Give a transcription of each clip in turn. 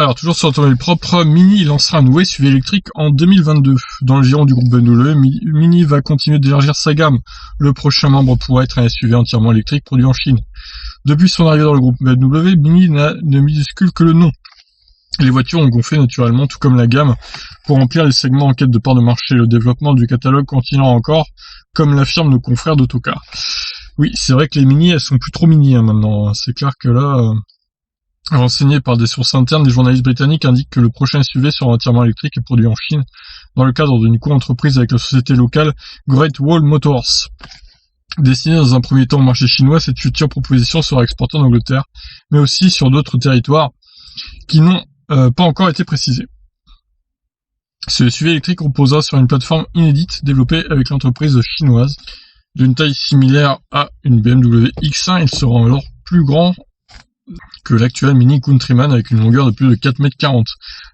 Alors, toujours sur l'automobile propre, Mini lancera un nouveau SUV électrique en 2022. Dans le giron du groupe BMW, Mini va continuer d'élargir sa gamme. Le prochain membre pourrait être un SUV entièrement électrique produit en Chine. Depuis son arrivée dans le groupe BMW, Mini ne minuscule que le nom. Les voitures ont gonflé naturellement, tout comme la gamme, pour remplir les segments en quête de part de marché. Le développement du catalogue continuera encore, comme l'affirment nos confrères d'Autocar. Oui, c'est vrai que les Mini, elles sont plus trop Mini maintenant. C'est clair que là... Renseigné par des sources internes, des journalistes britanniques indiquent que le prochain SUV sera entièrement électrique et produit en Chine, dans le cadre d'une co-entreprise avec la société locale Great Wall Motors. Destinée dans un premier temps au marché chinois, cette future proposition sera exportée en Angleterre, mais aussi sur d'autres territoires qui n'ont pas encore été précisés. Ce SUV électrique reposera sur une plateforme inédite développée avec l'entreprise chinoise. D'une taille similaire à une BMW X1, il sera alors plus grand que l'actuel Mini Countryman avec une longueur de plus de 4,40 m.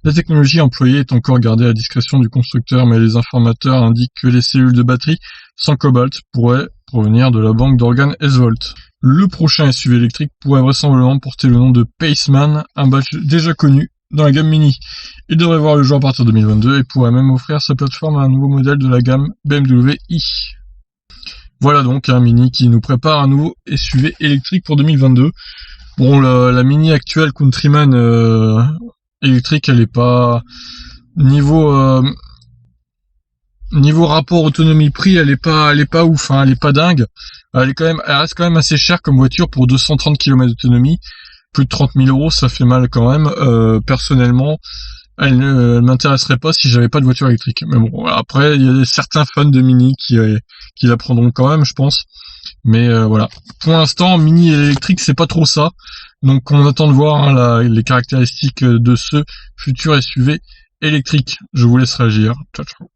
La technologie employée est encore gardée à la discrétion du constructeur, mais les informateurs indiquent que les cellules de batterie sans cobalt pourraient provenir de la banque d'organes S-Volt. Le prochain SUV électrique pourrait vraisemblablement porter le nom de Paceman, un badge déjà connu dans la gamme Mini. Il devrait voir le jour à partir de 2022 et pourrait même offrir sa plateforme à un nouveau modèle de la gamme BMW i. Voilà donc un Mini qui nous prépare un nouveau SUV électrique pour 2022. Bon, la Mini actuelle Countryman électrique, elle est pas niveau rapport autonomie-prix, elle est pas ouf, hein, elle est pas dingue. Elle reste quand même assez chère comme voiture pour 230 km d'autonomie. Plus de 30 000 €, ça fait mal quand même. Personnellement, elle m'intéresserait pas si j'avais pas de voiture électrique. Mais bon, après, il y a certains fans de Mini qui la prendront quand même, je pense. Mais voilà. Pour l'instant, Mini électrique, c'est pas trop ça. Donc on attend de voir les caractéristiques de ce futur SUV électrique. Je vous laisse réagir. Ciao, ciao.